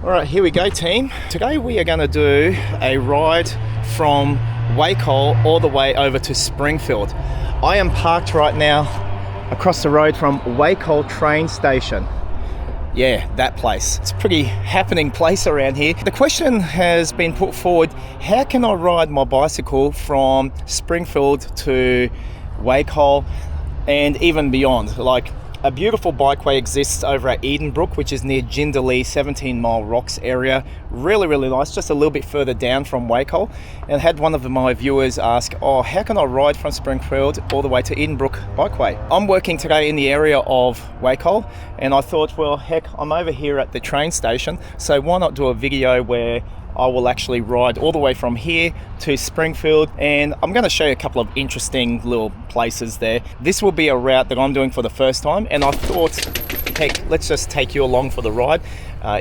All right, here we go, team. Today we are going to do a ride from Wacol all the way over to Springfield. I am parked right now across the road from Wacol train station. Yeah, that place. It's a pretty happening place around here. The question has been put forward, how can I ride my bicycle from Springfield to Wacol and even beyond? Like, a beautiful bikeway exists over at Edenbrook, which is near Jindalee, 17 Mile Rocks area. Really, really nice, just a little bit further down from Wacol. And I had one of my viewers ask, how can I ride from Springfield all the way to Edenbrook Bikeway? I'm working today in the area of Wacol, and I thought, well, heck, I'm over here at the train station, so why not do a video where I will actually ride all the way from here to Springfield, and I'm going to show you a couple of interesting little places there. This will be a route that I'm doing for the first time, and I thought, heck, let's just take you along for the ride.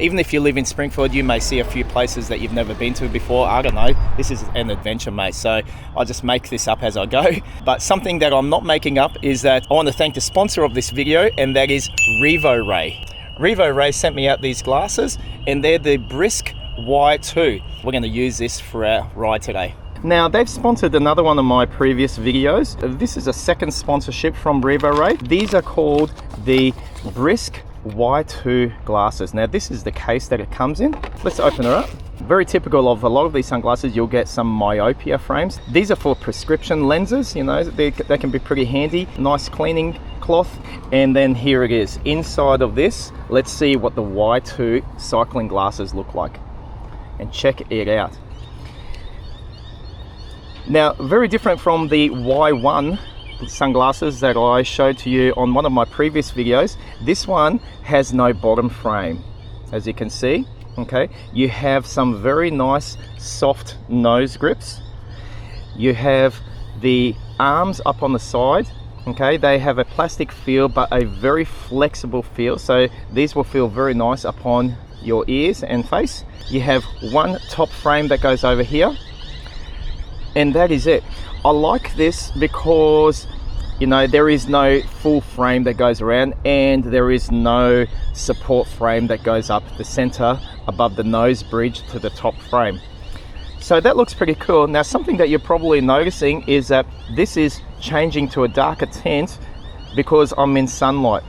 Even if you live in Springfield, you may see a few places that you've never been to before. I don't know, this is an adventure, mate, so I just make this up as I go. But something that I'm not making up is that I want to thank the sponsor of this video, and that is Revo Ray. Revo Ray sent me out these glasses, and they're the Brisk Y2. We're going to use this for our ride today. Now, they've sponsored another one of my previous videos. This is a second sponsorship from Revo Ray. These are called the Brisk Y2 glasses. Now, this is the case that it comes in. Let's open it up. Very typical of a lot of these sunglasses, you'll get some myopia frames. These are for prescription lenses, you know, they can be pretty handy. Nice cleaning cloth. And then here it is. Inside of this, let's see what the Y2 cycling glasses look like. And check it out. Now, very different from the Y1 sunglasses that I showed to you on one of my previous videos. This one has no bottom frame, as you can see. Okay, you have some very nice soft nose grips. You have the arms up on the side. Okay, they have a plastic feel but a very flexible feel, so these will feel very nice upon your ears and face. You have one top frame that goes over here, and that is it. I like this because, you know, there is no full frame that goes around, and there is no support frame that goes up the center above the nose bridge to the top frame. So that looks pretty cool. Now, something that you're probably noticing is that this is changing to a darker tint because I'm in sunlight.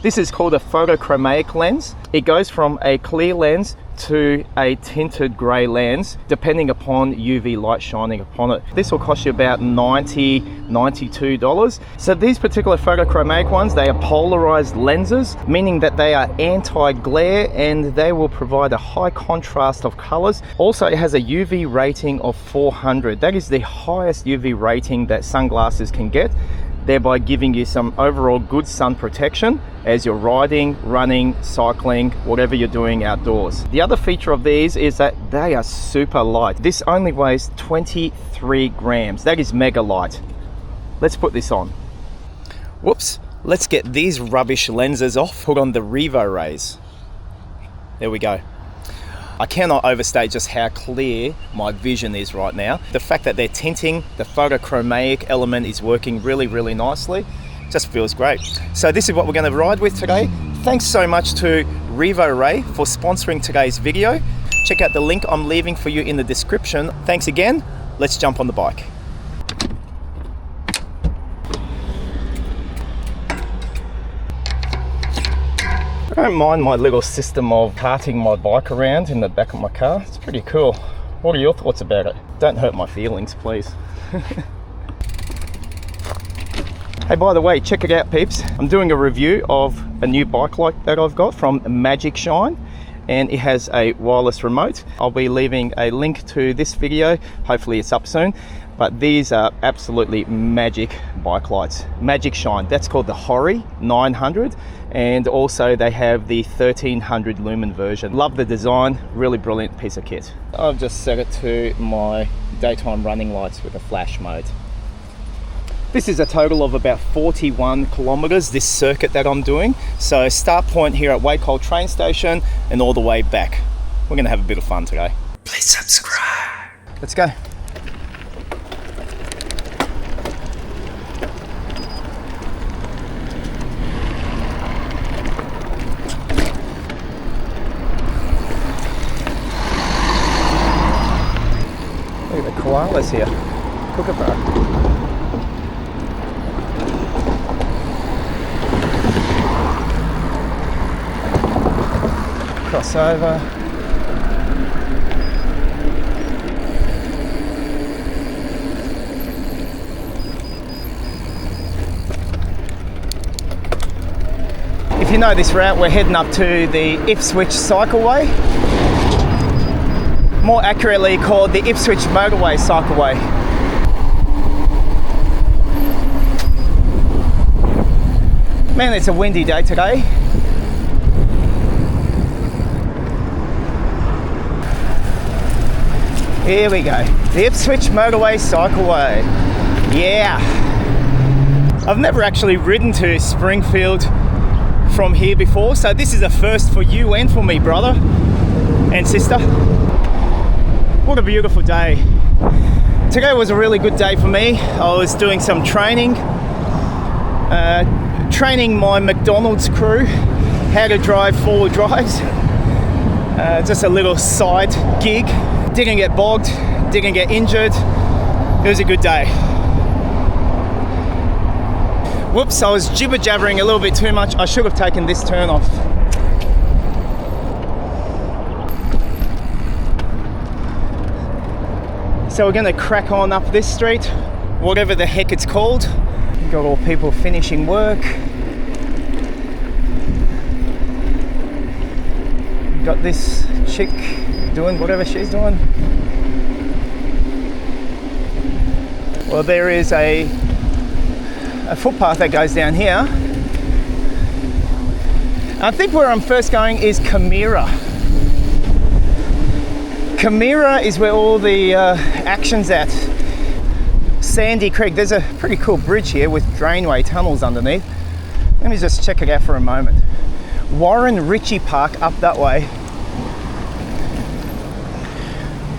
This is called a photochromic lens. It goes from a clear lens to a tinted grey lens depending upon UV light shining upon it. This will cost you about $90, $92. So these particular photochromic ones, they are polarized lenses, meaning that they are anti-glare and they will provide a high contrast of colors. Also, it has a UV rating of 400. That is the highest UV rating that sunglasses can get, thereby giving you some overall good sun protection as you're riding, running, cycling, whatever you're doing outdoors. The other feature of these is that they are super light. This only weighs 23 grams. That is mega light. Let's put this on. Whoops. Let's get these rubbish lenses off. Put on the Revo Rays. There we go. I cannot overstate just how clear my vision is right now. The fact that they're tinting, the photochromic element is working really, really nicely. Just feels great. So this is what we're going to ride with today. Thanks so much to Revo Ray for sponsoring today's video. Check out the link I'm leaving for you in the description. Thanks again. Let's jump on the bike. I don't mind my little system of carting my bike around in the back of my car. It's pretty cool. What are your thoughts about it? Don't hurt my feelings, please. Hey, by the way, check it out, peeps. I'm doing a review of a new bike light that I've got from Magic Shine, and it has a wireless remote. I'll be leaving a link to this video. Hopefully it's up soon. But these are absolutely magic bike lights. Magic Shine, that's called the Hori 900. And also they have the 1300 lumen version. Love the design, really brilliant piece of kit. I've just set it to my daytime running lights with a flash mode. This is a total of about 41 kilometers, this circuit that I'm doing. So start point here at Wacol train station and all the way back. We're gonna have a bit of fun today. Please subscribe. Let's go. koalas here. Kookaburra. Cross over. If you know this route, we're heading up to the Ipswich Cycleway, more accurately called the Ipswich Motorway Cycleway. Man, it's a windy day today. Here we go, the Ipswich Motorway Cycleway. Yeah! I've never actually ridden to Springfield from here before, so this is a first for you and for me, brother and sister. What a beautiful day. Today was a really good day for me. I was doing some training, training my McDonald's crew how to drive four-wheel drives. Just a little side gig. Didn't get bogged, didn't get injured. It was a good day. Whoops, I was jibber-jabbering a little bit too much. I should have taken this turn off. So we're gonna crack on up this street, whatever the heck it's called. Got all people finishing work. Got this chick doing whatever she's doing. Well, there is a footpath that goes down here. I think where I'm first going is Camira. Camira is where all the action's at. Sandy Creek. There's a pretty cool bridge here with drainway tunnels underneath. Let me just check it out for a moment. Warren Ritchie Park up that way.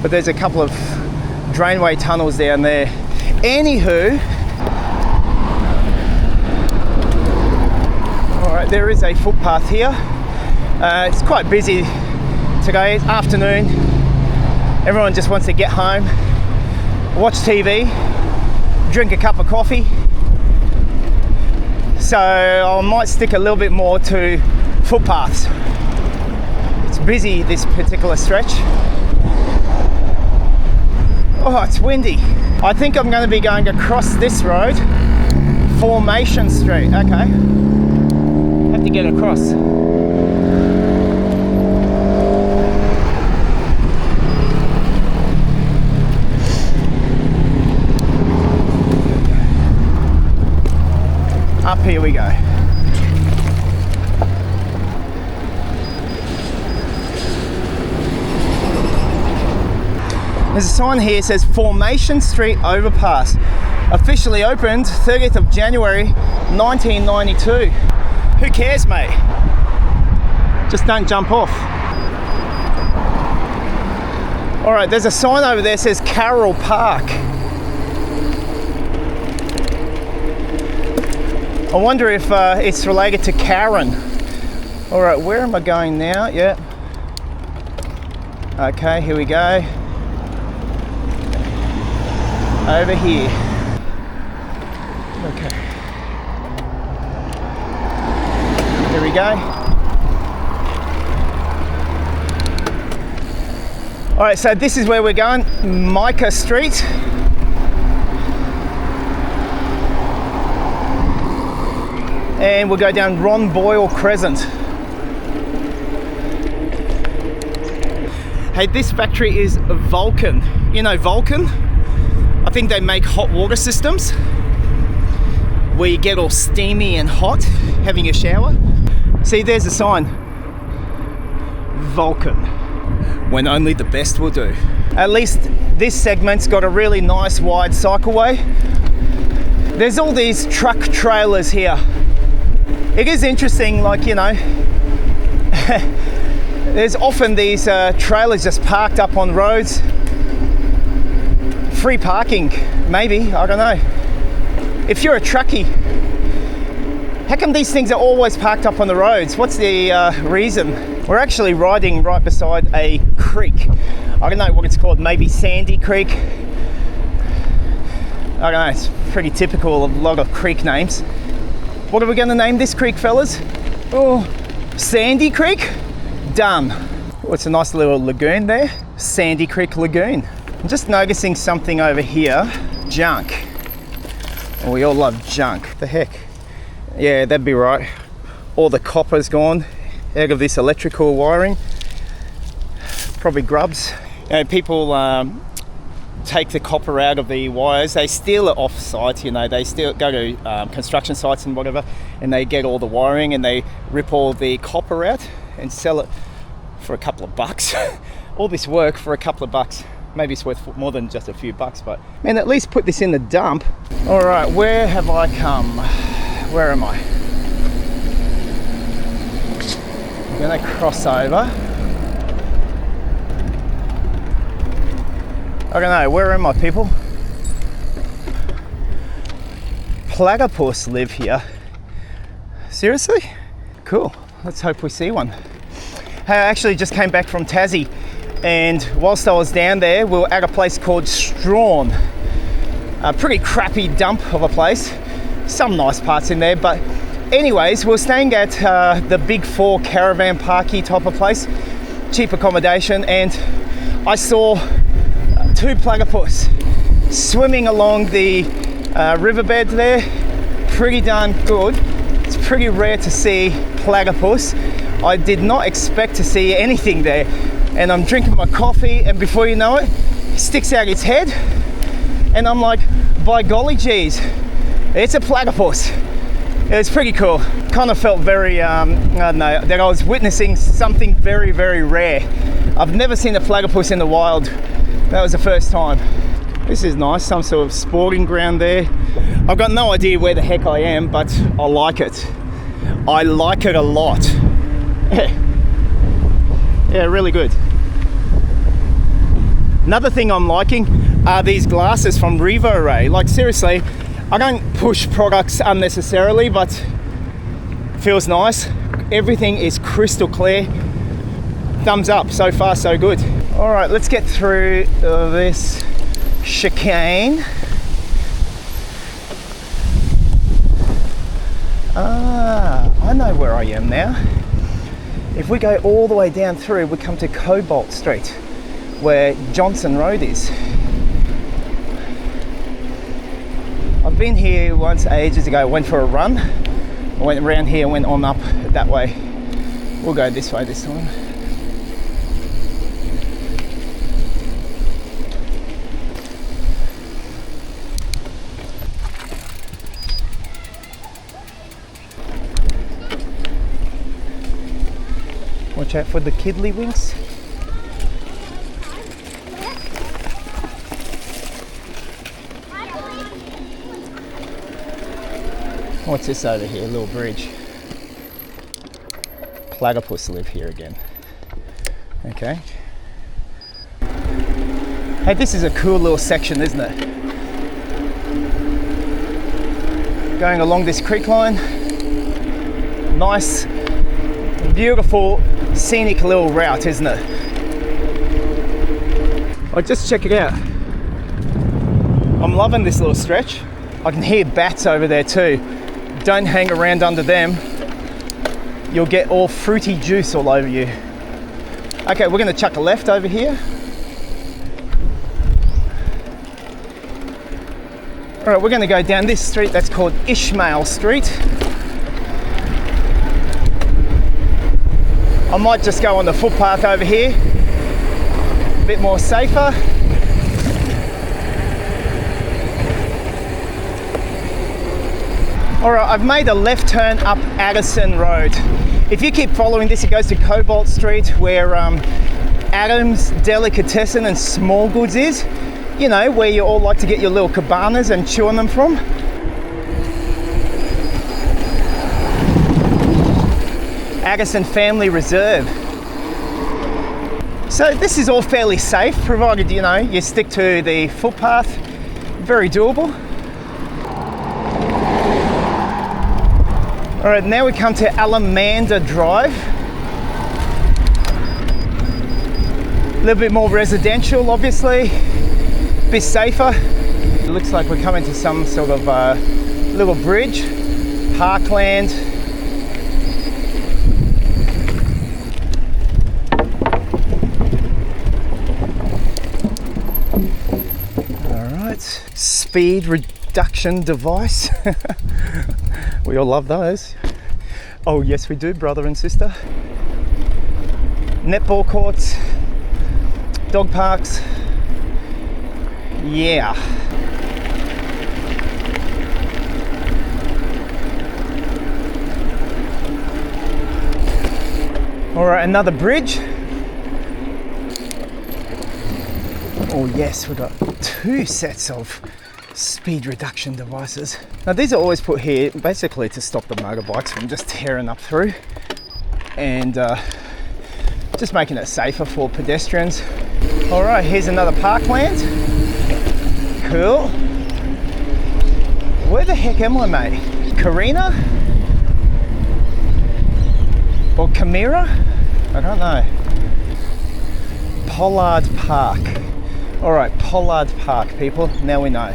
But there's a couple of drainway tunnels down there. Anywho, alright, there is a footpath here. It's quite busy today, it's afternoon. Everyone just wants to get home, watch TV, drink a cup of coffee. So I might stick a little bit more to footpaths. It's busy this particular stretch. Oh, it's windy. I think I'm going to be going across this road, Formation Street. Okay, have to get across. Up here we go. There's a sign here that says Formation Street Overpass. Officially opened 30th of January 1992. Who cares, mate? Just don't jump off. Alright, there's a sign over there that says Carole Park. I wonder if it's related to Karen. Alright, where am I going now? Yeah. Okay, here we go. Over here. Okay. Here we go. Alright, so this is where we're going, Micah Street. And we'll go down Ron Boyle Crescent. Hey, this factory is Vulcan. You know Vulcan? I think they make hot water systems where you get all steamy and hot having a shower. See, there's a sign. Vulcan. When only the best will do. At least this segment's got a really nice wide cycleway. There's all these truck trailers here. It is interesting, like, you know, there's often these trailers just parked up on roads. Free parking, maybe, I don't know. If you're a truckie, how come these things are always parked up on the roads? What's the reason? We're actually riding right beside a creek. I don't know what it's called, maybe Sandy Creek I don't know, it's pretty typical of a lot of creek names. What are we going to name this creek, fellas? Oh, Sandy Creek? Done. Oh, it's a nice little lagoon there. Sandy Creek Lagoon. I'm just noticing something over here. Junk. Oh, we all love junk. The heck? Yeah, that'd be right. All the copper's gone out of this electrical wiring. Probably grubs. You know, people take the copper out of the wires. They steal it off site, you know. They still go to construction sites and whatever, and they get all the wiring and they rip all the copper out and sell it for a couple of bucks. All this work for a couple of bucks. Maybe it's worth more than just a few bucks, but man, at least put this in the dump. All right, where have I come? Where am I? I'm gonna cross over. I don't know, where am I, people? Platypus live here. Seriously? Cool, let's hope we see one. Hey, I actually just came back from Tassie, and whilst I was down there, we were at a place called Strawn. A pretty crappy dump of a place. Some nice parts in there, but anyways, we were staying at the Big Four caravan parky type of place, cheap accommodation, and I saw 2 platypus swimming along the riverbed there. Pretty darn good. It's pretty rare to see platypus. I did not expect to see anything there. And I'm drinking my coffee, and before you know it, he sticks out its head, and I'm like, by golly geez, it's a platypus. It was pretty cool. Kind of felt very, I don't know, that I was witnessing something very, very rare. I've never seen a platypus in the wild. That was the first time. This is nice, some sort of sporting ground there. I've got no idea where the heck I am, but I like it. I like it a lot. Yeah, really good. Another thing I'm liking are these glasses from Revo. Like seriously, I don't push products unnecessarily, but feels nice. Everything is crystal clear. Thumbs up, so far so good. All right, let's get through this chicane. I know where I am now. If we go all the way down through, we come to Cobalt Street, where Johnson Road is. I've been here once ages ago. I went for a run. I went around here, went on up that way. We'll go this way this time. Watch out for the kiddlywinks. What's this over here? A little bridge. Platypus live here again. Okay. Hey, this is a cool little section, isn't it? Going along this creek line. Nice, beautiful, scenic little route, isn't it? Oh, just check it out. I'm loving this little stretch. I can hear bats over there too. Don't hang around under them. You'll get all fruity juice all over you. Okay, we're going to chuck a left over here. All right, we're going to go down this street that's called Ishmael Street. I might just go on the footpath over here. A bit more safer. Alright, I've made a left turn up Addison Road. If you keep following this, it goes to Cobalt Street, where Adam's Delicatessen and Small Goods is. You know, where you all like to get your little cabanas and chew on them from. Addison Family Reserve. So this is all fairly safe, provided, you know, you stick to the footpath. Very doable. All right, now we come to Alamanda Drive. A little bit more residential, obviously. A bit safer. It looks like we're coming to some sort of little bridge, Parkland. Alright, speed reduction device. We all love those. Oh yes we do, brother and sister. Netball courts, dog parks, yeah. All right, another bridge. Oh yes, we've got 2 sets of speed reduction devices. Now these are always put here basically to stop the motorbikes from just tearing up through and just making it safer for pedestrians. All right, here's another Parkland. Cool. Where the heck am I, mate? Karina? Or Camira? I don't know. Pollard Park. All right, Pollard Park, people. Now we know.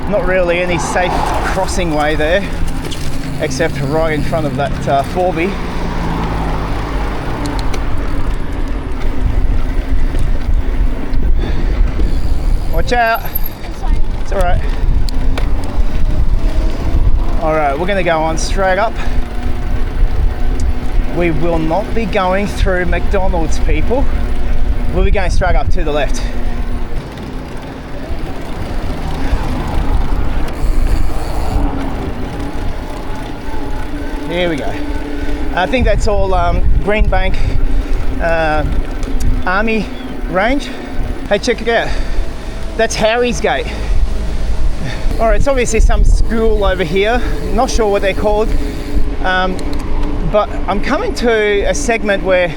Not really any safe crossing way there, except right in front of that 4B. Watch out! It's alright. Alright, we're going to go on straight up. We will not be going through McDonald's, people. We'll be going straight up to the left. Here we go. I think that's all Green Bank Army Range. Hey, check it out. That's Harry's Gate. All right, it's obviously some school over here. Not sure what they're called, but I'm coming to a segment where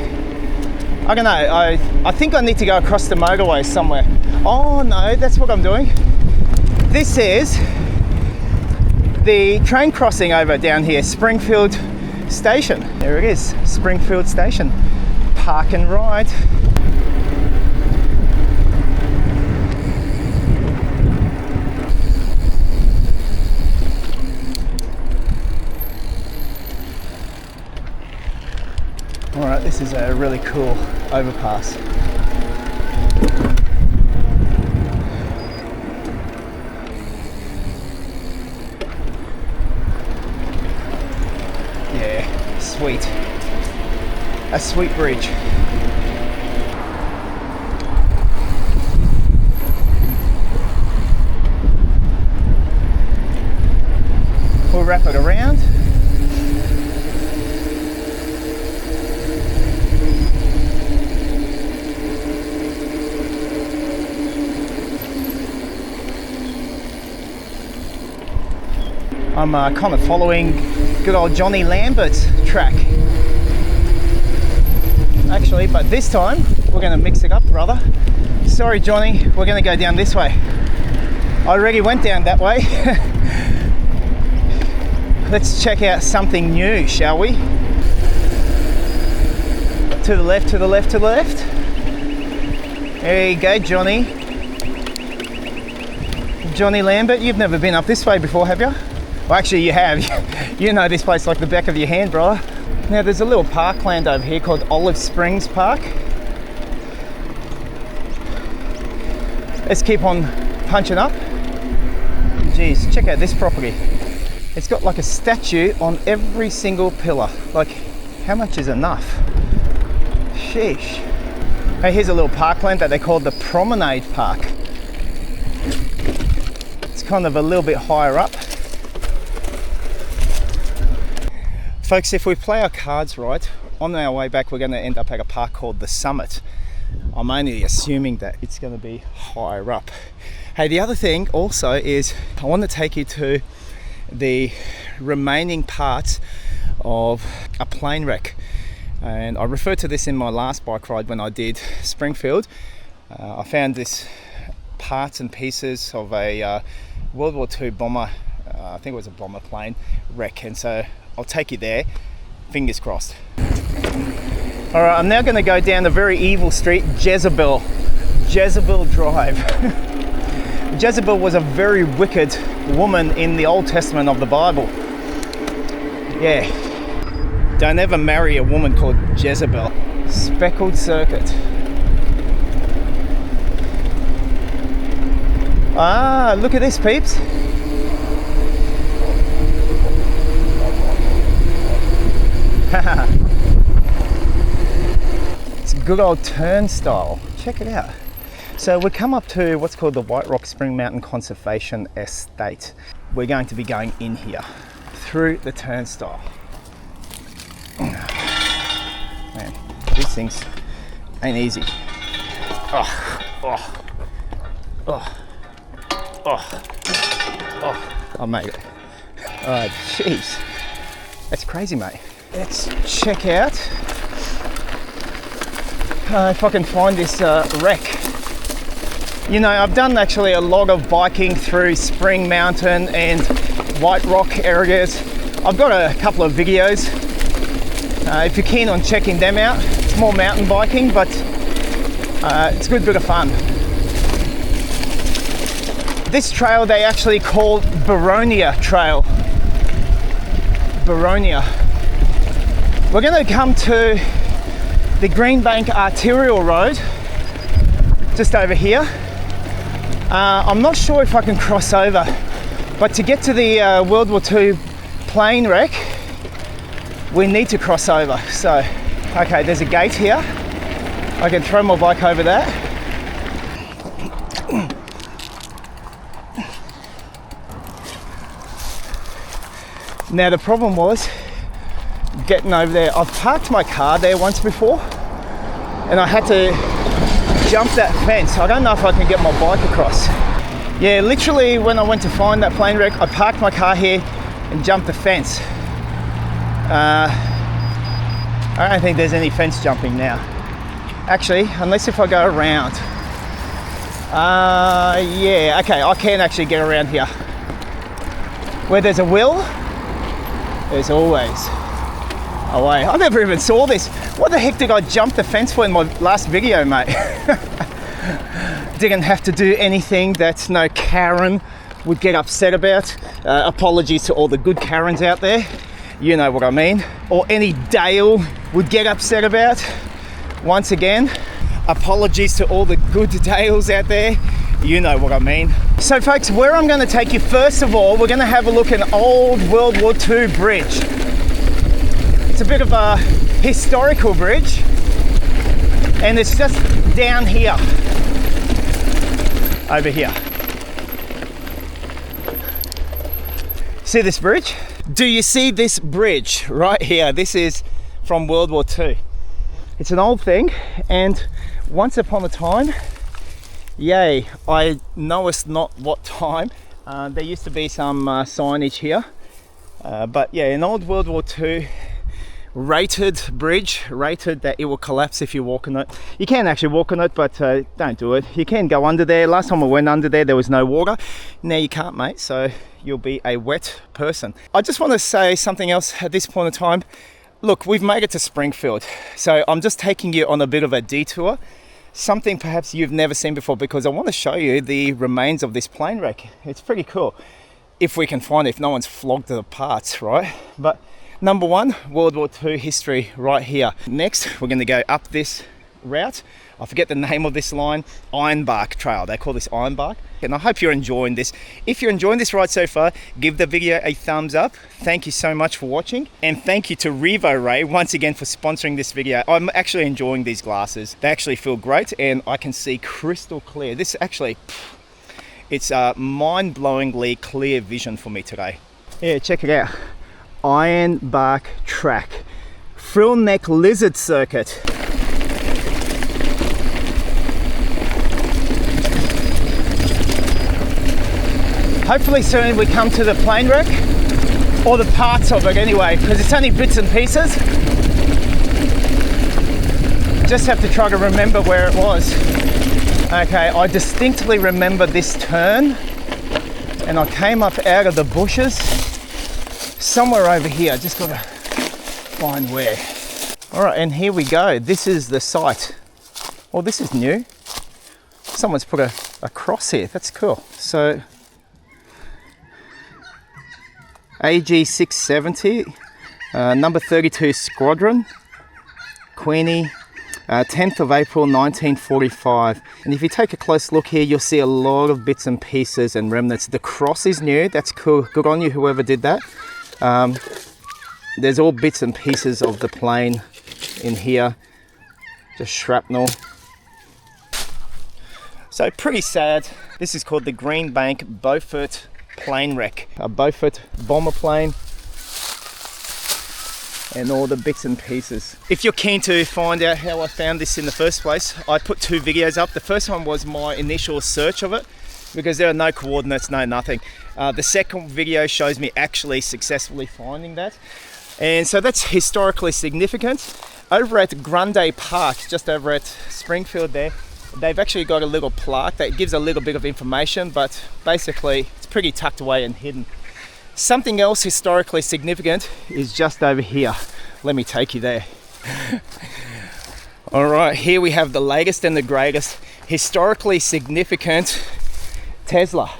I don't know. I think I need to go across the motorway somewhere. Oh no, that's what I'm doing. This is the train crossing over down here, Springfield Station. There it is, Springfield Station. Park and ride. All right, this is a really cool overpass. Sweet. A sweet bridge. We'll wrap it around. I'm kind of following good old Johnny Lambert's track. Actually, but this time we're going to mix it up, brother. Sorry, Johnny, we're going to go down this way. I already went down that way. Let's check out something new, shall we? To the left, to the left, to the left. There you go, Johnny. Johnny Lambert, you've never been up this way before, have you? Well, actually you have. You know this place like the back of your hand, brother. Now there's a little parkland over here called Olive Springs Park. Let's keep on punching up. Geez, check out this property. It's got like a statue on every single pillar. Like, how much is enough? Sheesh. Hey, here's a little parkland that they call the Promenade Park. It's kind of a little bit higher up. Folks, if we play our cards right, on our way back we're going to end up at a park called the Summit. I'm only assuming that it's going to be higher up. Hey, the other thing also is I want to take you to the remaining parts of a plane wreck, and I referred to this in my last bike ride when I did Springfield. I found this parts and pieces of a World War II bomber, I think it was a bomber plane wreck, and so I'll take you there, fingers crossed. Alright, I'm now going to go down a very evil street, Jezebel Drive. Jezebel was a very wicked woman in the Old Testament of the Bible. Yeah, don't ever marry a woman called Jezebel. Speckled circuit. Ah, look at this, peeps. It's a good old turnstile. Check it out. So we come up to what's called the White Rock Spring Mountain Conservation Estate. We're going to be going in here through the turnstile. Man, these things ain't easy. I made it. Oh, jeez. That's crazy, mate. Let's check out if I can find this wreck. You know, I've done actually a lot of biking through Spring Mountain and White Rock areas. I've got a couple of videos. If you're keen on checking them out, it's more mountain biking, but it's a good bit of fun. This trail they actually call Baronia Trail. Baronia. We're going to come to the Green Bank Arterial Road, just over here. I'm not sure if I can cross over, but to get to the World War II plane wreck, we need to cross over. So, okay, there's a gate here. I can throw my bike over that. Now the problem was getting over there. I've parked my car there once before and I had to jump that fence. I don't know if I can get my bike across. Yeah, literally when I went to find that plane wreck, I parked my car here and jumped the fence. I don't think there's any fence jumping now. Actually, unless if I go around. Yeah, okay, I can actually get around here. Where there's a will, there's always a way. I never even saw this. What the heck did I jump the fence for in my last video, mate? Didn't have to do anything that no Karen would get upset about. Apologies to all the good Karens out there. You know what I mean. Or any Dale would get upset about. Once again, apologies to all the good Dales out there. You know what I mean. So folks, where I'm going to take you, first of all, we're going to have a look at an old World War II bridge. It's a bit of a historical bridge, and it's just down here, over here. See this bridge? Do you see this bridge right here? This is from World War II. It's an old thing, and once upon a time, yay, I knowest not what time, there used to be some signage here, but yeah, an old World War II rated bridge, rated that it will collapse if you walk on it. You can actually walk on it, but don't do it. You can go under there. Last time I went under there was no water. Now you can't, mate, so you'll be a wet person. I just want to say something else at this point in time. Look, we've made it to Springfield, so I'm just taking you on a bit of a detour, something perhaps you've never seen before, because I want to show you the remains of this plane wreck. It's pretty cool, if we can find it, if no one's flogged the parts, right? But number one, World War II history right here. Next, we're going to go up this route. I forget the name of this line, Ironbark Trail. They call this Ironbark. And I hope you're enjoying this. If you're enjoying this ride so far, give the video a thumbs up. Thank you so much for watching. And thank you to Revo Ray once again for sponsoring this video. I'm actually enjoying these glasses. They actually feel great and I can see crystal clear. This actually, it's a mind-blowingly clear vision for me today. Yeah, check it out. Ironbark Track. frill neck lizard circuit. Hopefully soon we come to the plane wreck, or the parts of it anyway, because it's only bits and pieces. Just have to try to remember where it was. Okay, I distinctly remember this turn, and I came up out of the bushes somewhere over here. Just gotta find where. All right, and here we go. This is the site. Well, this is new. Someone's put a cross here. That's cool. So AG670, number 32 Squadron, Queenie, 10th of April 1945. And if you take a close look here, you'll see a lot of bits and pieces and remnants. The cross is new. That's cool. Good on you, whoever did that. There's all bits and pieces of the plane in here, just shrapnel. So pretty sad. This is called the Green Bank Beaufort plane wreck, a Beaufort bomber plane, and all the bits and pieces. If you're keen to find out how I found this in the first place, I put 2 videos up. The first one was my initial search of it, because there are no coordinates, no nothing. The second video shows me actually successfully finding that, and so that's historically significant. Over at Grande Park, just over at Springfield there, they've actually got a little plaque that gives a little bit of information, but basically it's pretty tucked away and hidden. Something else historically significant is just over here. Let me take you there. All right, here we have the latest and the greatest historically significant Tesla.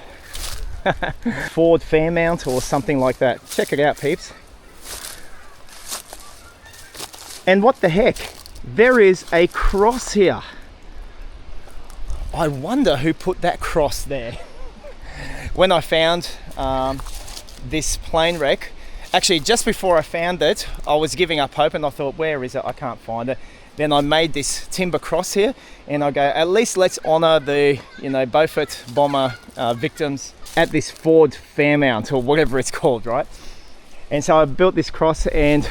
Ford Fairmount or something like that. Check it out, peeps. And what the heck? There is a cross here. I wonder who put that cross there. When I found this plane wreck, actually just before I found it, I was giving up hope and I thought, where is it? I can't find it. Then I made this timber cross here, and I go, at least let's honor the, Beaufort bomber victims at this Ford Fairmount or whatever it's called, right? And so I built this cross and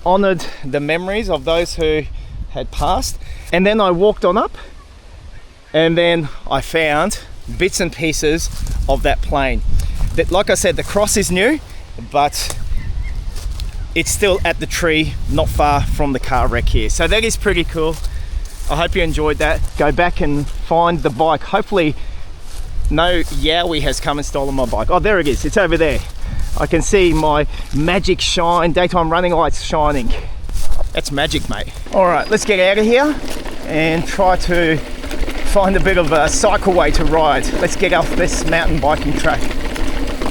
honored the memories of those who had passed. And then I walked on up, and then I found bits and pieces of that plane. That, like I said, the cross is new, but it's still at the tree, not far from the car wreck here. So that is pretty cool. I hope you enjoyed that. Go back and find the bike. Hopefully no Yowie has come and stolen my bike. Oh, there it is, it's over there. I can see my magic shine, daytime running lights shining. That's magic, mate. All right, let's get out of here and try to find a bit of a cycleway to ride. Let's get off this mountain biking track.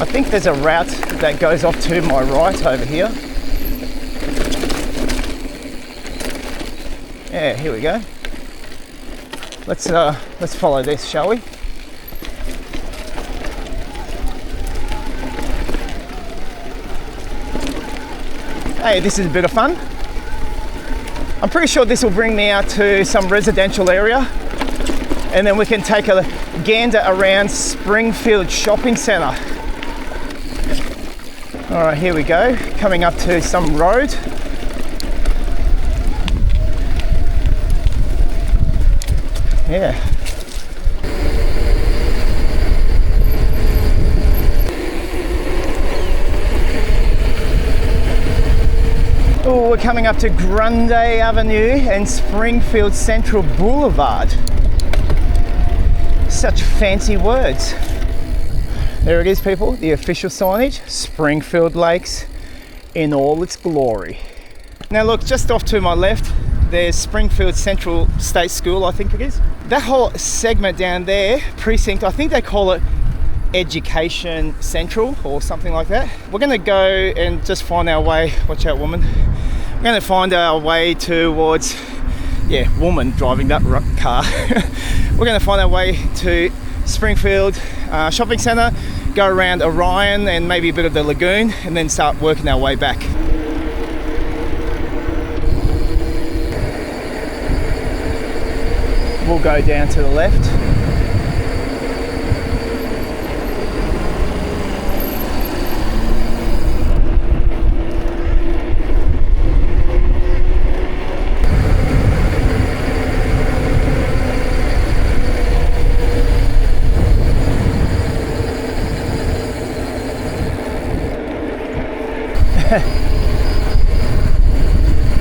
I think there's a route that goes off to my right over here. Yeah, here we go. Let's follow this, shall we? Hey, this is a bit of fun. I'm pretty sure this will bring me out to some residential area, and then we can take a gander around Springfield Shopping Centre. All right, here we go, coming up to some road. Yeah. Oh, we're coming up to Grande Avenue and Springfield Central Boulevard. Such fancy words. There it is, people, the official signage, Springfield Lakes in all its glory. Now look, just off to my left, there's Springfield Central State School, I think it is. That whole segment down there, precinct, I think they call it Education Central or something like that. We're gonna go and just find our way, watch out woman. We're gonna find our way towards, yeah, woman driving that car. We're gonna find our way to Springfield Shopping Centre, go around Orion and maybe a bit of the lagoon, and then start working our way back. We'll go down to the left.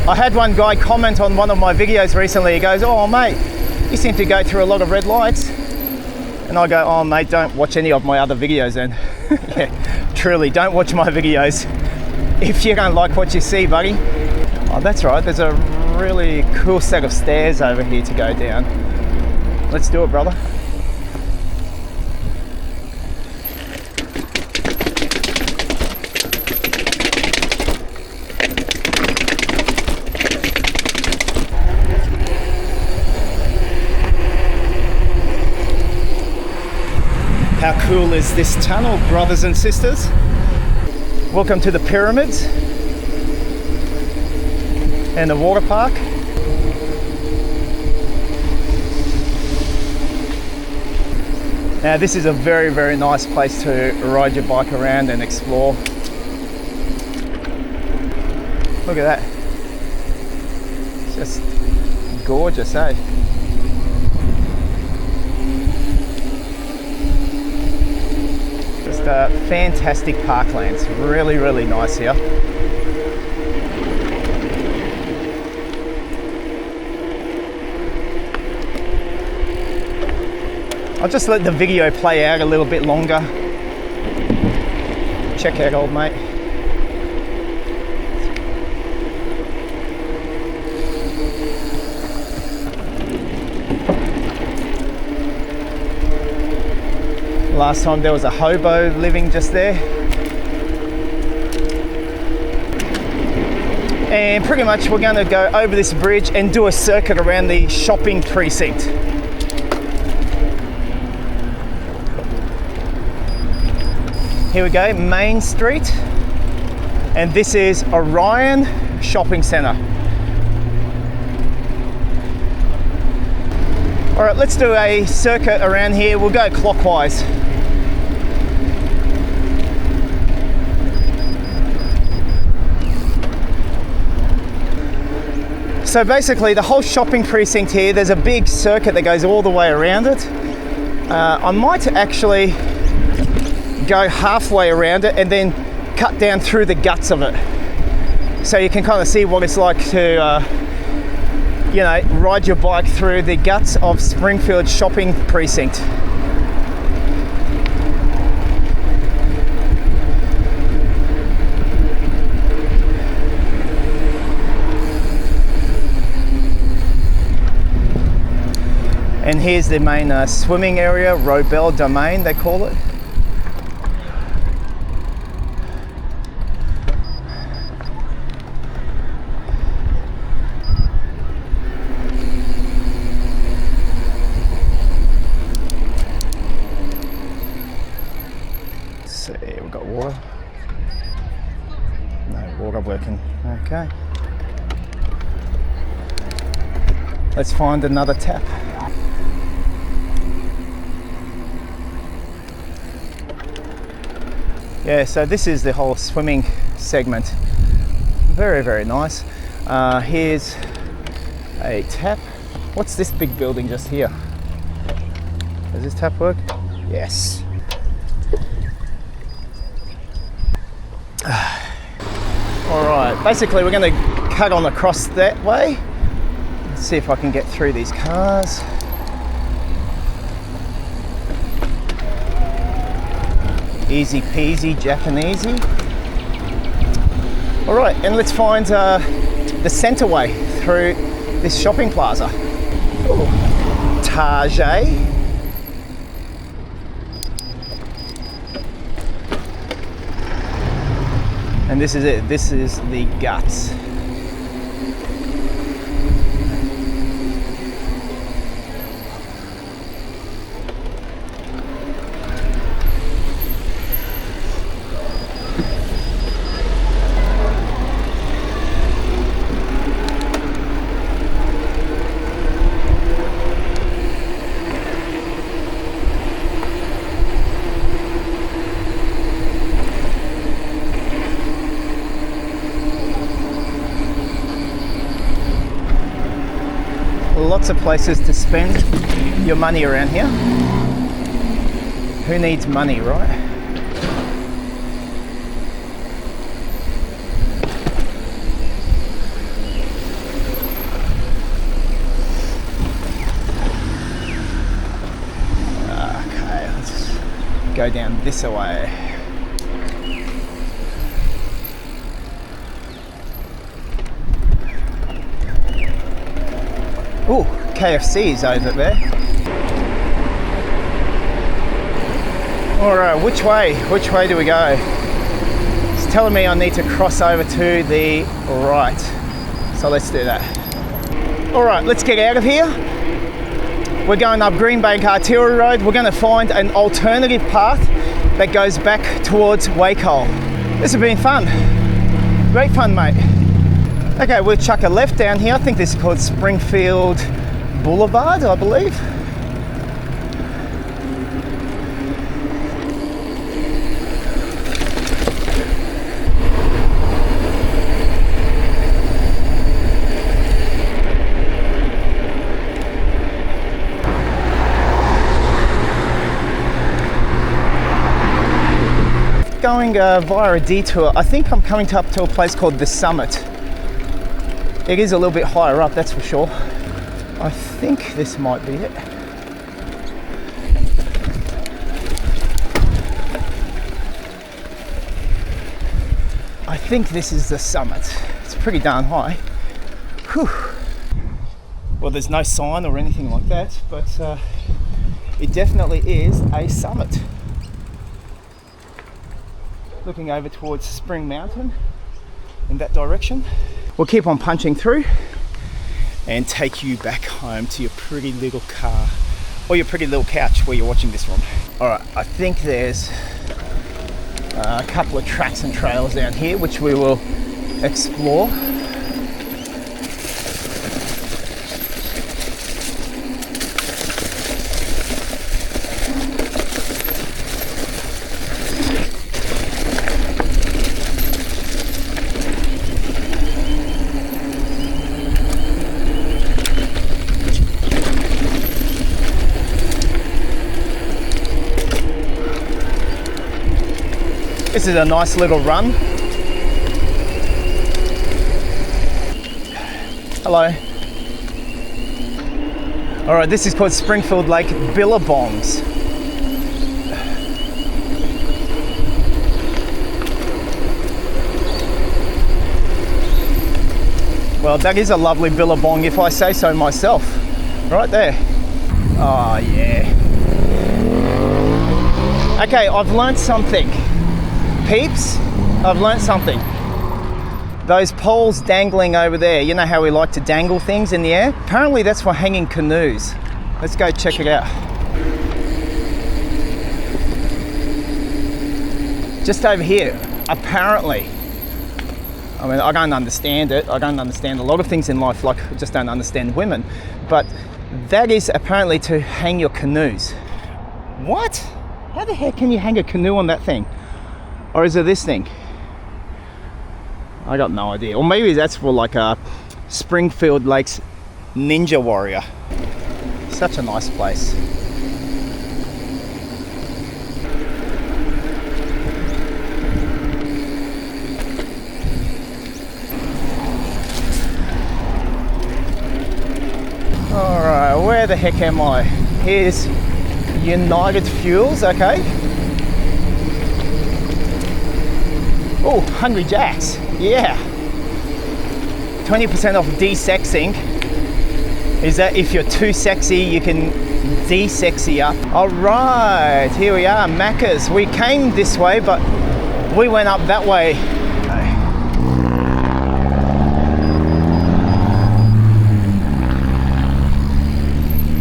I had one guy comment on one of my videos recently. He goes, "Oh mate, you seem to go through a lot of red lights." And I go, "Oh mate, don't watch any of my other videos then." Yeah, truly, don't watch my videos if you don't like what you see, buddy. Oh, that's right, there's a really cool set of stairs over here to go down. Let's do it, brother. How cool is this tunnel, brothers and sisters? Welcome to the pyramids and the water park. Now this is a very, very nice place to ride your bike around and explore. Look at that. It's just gorgeous, eh? Fantastic parklands, really, really nice here. I'll just let the video play out a little bit longer. Check out, old mate. Last time there was a hobo living just there. And pretty much we're going to go over this bridge and do a circuit around the shopping precinct. Here we go, Main Street. And this is Orion Shopping Centre. All right, let's do a circuit around here. We'll go clockwise. So basically the whole shopping precinct here, there's a big circuit that goes all the way around it. I might actually go halfway around it and then cut down through the guts of it. So you can kind of see what it's like to you know, ride your bike through the guts of Springfield Shopping Precinct. And here's the main swimming area, Robel Domain they call it. Let's see, we've got water. No water working, okay. Let's find another tap. Yeah, so this is the whole swimming segment. Very, very nice. Here's a tap. What's this big building just here? Does this tap work? Yes. All right, basically we're going to cut on across that way. Let's see if I can get through these cars. Easy peasy, Japanesey. All right, and let's find the centre way through this shopping plaza. Ooh. Target. And this is it, this is the guts. Lots of places to spend your money around here. Who needs money, right? go down this way. Oh, KFC is over there. All right, which way? Which way do we go? It's telling me I need to cross over to the right. So let's do that. All right, let's get out of here. We're going up Greenbank Artillery Road. We're going to find an alternative path that goes back towards Wacol. This has been fun. Great fun, mate. Okay, we'll chuck a left down here. I think this is called Springfield Boulevard, I believe. Going via a detour. I think I'm coming up to a place called The Summit. It is a little bit higher up, that's for sure. I think this might be it. I think this is The Summit. It's pretty darn high. Whew. Well, there's no sign or anything like that, but it definitely is a summit. Looking over towards Spring Mountain in that direction. We'll keep on punching through and take you back home to your pretty little car or your pretty little couch where you're watching this from. All right, I think there's a couple of tracks and trails down here which we will explore. This is a nice little run. Hello. All right, this is called Springfield Lake Billabongs. Well, that is a lovely billabong if I say so myself. Right there. Oh yeah. Okay, I've learned something. Peeps, I've learnt something. Those poles dangling over there, you know how we like to dangle things in the air? Apparently that's for hanging canoes. Let's go check it out. Just over here, apparently. I mean, I don't understand it. I don't understand a lot of things in life, like I just don't understand women. But that is apparently to hang your canoes. What? How the heck can you hang a canoe on that thing? Or is it this thing? I got no idea. Or maybe that's for like a Springfield Lakes Ninja Warrior. Such a nice place. Alright, where the heck am I? Here's United Fuels, okay. Oh, Hungry Jacks, yeah. 20% off de-sexing. Is that if you're too sexy, you can de-sexy up. All right, here we are, Macca's. We came this way, but we went up that way.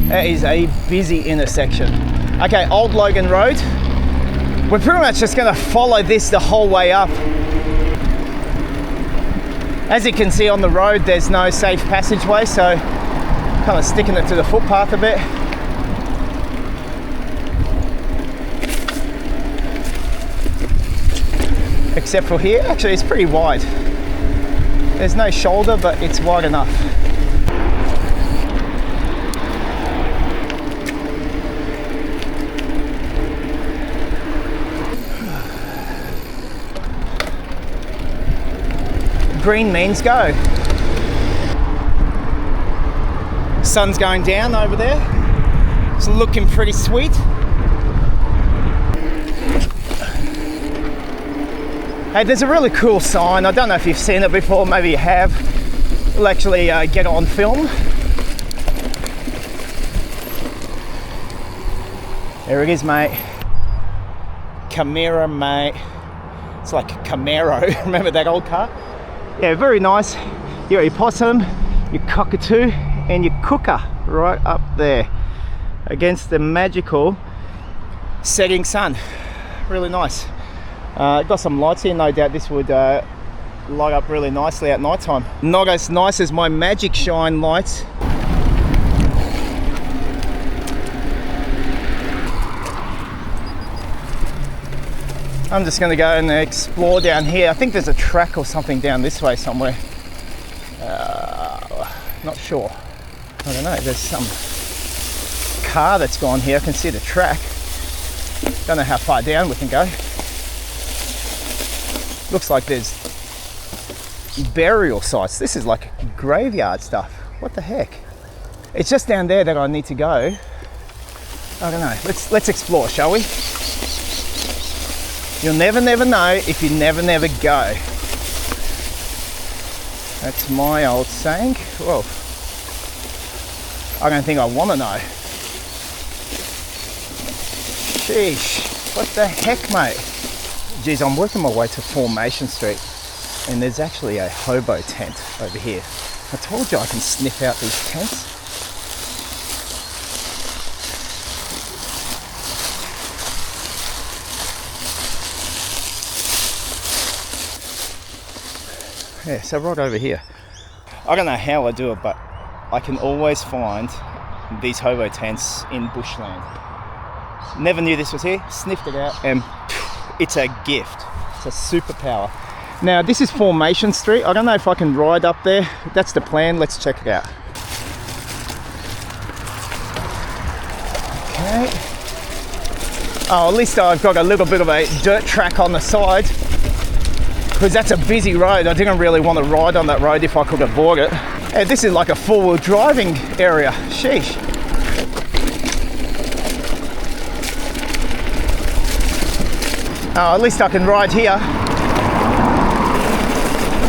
That is a busy intersection. Okay, Old Logan Road. We're pretty much just gonna follow this the whole way up. As you can see on the road, there's no safe passageway, so kind of sticking it to the footpath a bit. Except for here, actually it's pretty wide. There's no shoulder, but it's wide enough. Green means go. Sun's going down over there. It's looking pretty sweet. Hey, there's a really cool sign. I don't know if you've seen it before, maybe you have. We'll actually get it on film. There it is, mate. Camira, mate. It's like Camaro. Remember that old car? Yeah, very nice. You got your possum, your cockatoo, and your cooker right up there against the magical setting sun. Really nice. Got some lights here. No doubt this would light up really nicely at night time. Not as nice as my Magic Shine lights. I'm just going to go and explore down here. I think there's a track or something down this way somewhere. Not sure. I don't know. There's some car that's gone here. I can see the track. Don't know how far down we can go. Looks like there's burial sites. This is like graveyard stuff. What the heck? It's just down there that I need to go. I don't know. Let's explore, shall we? You'll never know if you never go. That's my old saying. Whoa. I don't think I want to know. Sheesh. What the heck, mate? Geez, I'm working my way to Formation Street and there's actually a hobo tent over here. I told you I can sniff out these tents. Yeah, so right over here. I don't know how I do it, but I can always find these hobo tents in bushland. Never knew this was here, sniffed it out, and it's a gift. It's a superpower. Now, this is Formation Street. I don't know if I can ride up there. That's the plan. Let's check it out. Okay. Oh, at least I've got a little bit of a dirt track on the side, because that's a busy road. I didn't really want to ride on that road if I could avoid it. Hey, this is like a four-wheel driving area. Sheesh. Oh, at least I can ride here.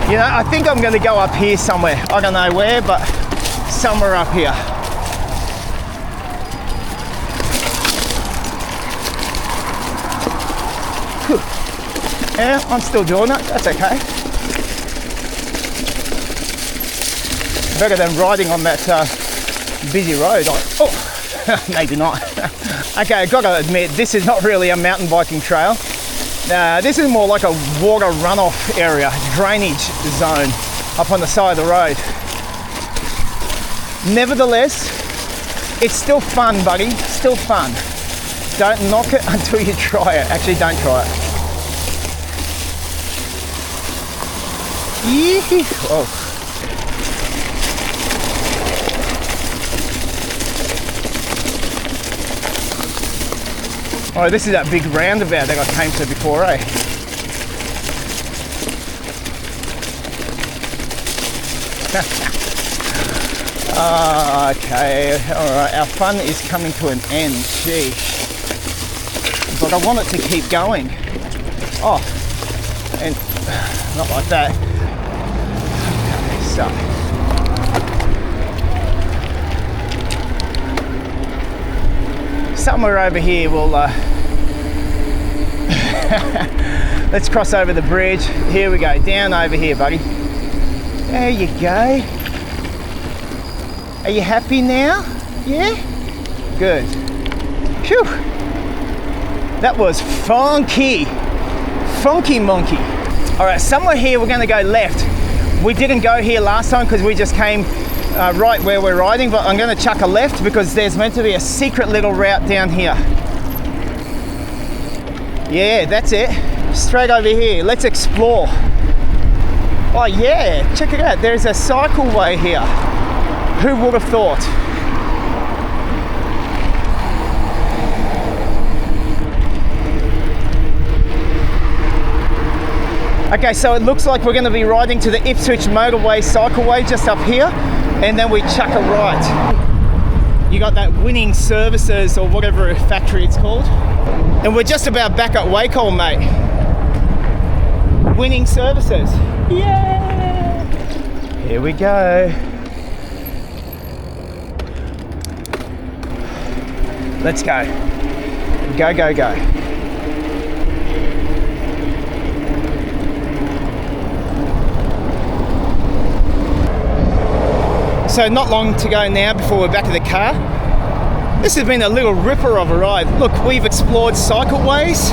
You know, I think I'm going to go up here somewhere. I don't know where, but somewhere up here. Whew. Yeah, I'm still doing it. That's okay. Better than riding on that busy road. Oh, maybe not. Okay, I've got to admit, this is not really a mountain biking trail. This is more like a water runoff area, drainage zone up on the side of the road. Nevertheless, it's still fun, buddy. Still fun. Don't knock it until you try it. Actually, don't try it. Yee-hee. Oh. Oh, this is that big roundabout that I came to before, eh? Okay, alright, our fun is coming to an end, sheesh. But I want it to keep going. Oh, and not like that. Okay, so. Somewhere over here we'll let's cross over the bridge. Here we go, down over here, buddy. There you go. Are you happy now? Yeah? Good. Phew. That was funky. Funky monkey. All right, somewhere here we're gonna go left. We didn't go here last time because we just came right where we're riding, but I'm going to chuck a left because there's meant to be a secret little route down here. Yeah, that's it. Straight over here. Let's explore. Oh yeah, check it out. There's a cycleway here. Who would have thought? Okay, so it looks like we're going to be riding to the Ipswich Motorway Cycleway just up here, and then we chuck a right. You got that Winning Services or whatever factory it's called. And we're just about back at Wacol, mate. winning services. Yeah! Here we go. Let's go. Go, go, go. So not long to go now before we're back at the car. This has been a little ripper of a ride. Look, we've explored cycleways.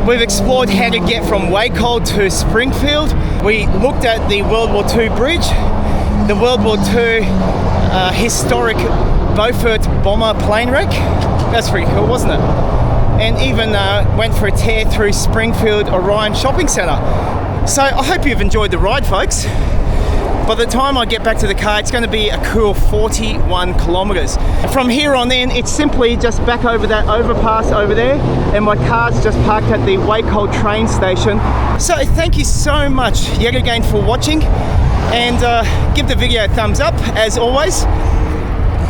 We've explored how to get from Wacol to Springfield. We looked at the World War II bridge, the World War II historic Beaufort Bomber plane wreck. That's pretty cool, wasn't it? And even went for a tear through Springfield Orion Shopping Centre. So I hope you've enjoyed the ride, folks. By the time I get back to the car, it's going to be a cool 41 kilometres. From here on in, it's simply just back over that overpass over there, and my car's just parked at the Wacol train station. So thank you so much yet again for watching, and give the video a thumbs up as always.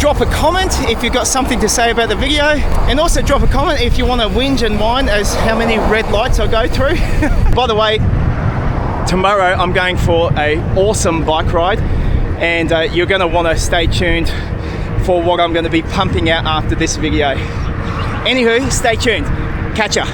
Drop a comment if you've got something to say about the video, and also drop a comment if you want to whinge and whine as how many red lights I go through. By the way, tomorrow I'm going for an awesome bike ride, and you're going to want to stay tuned for what I'm going to be pumping out after this video. Anywho, stay tuned. Catch ya.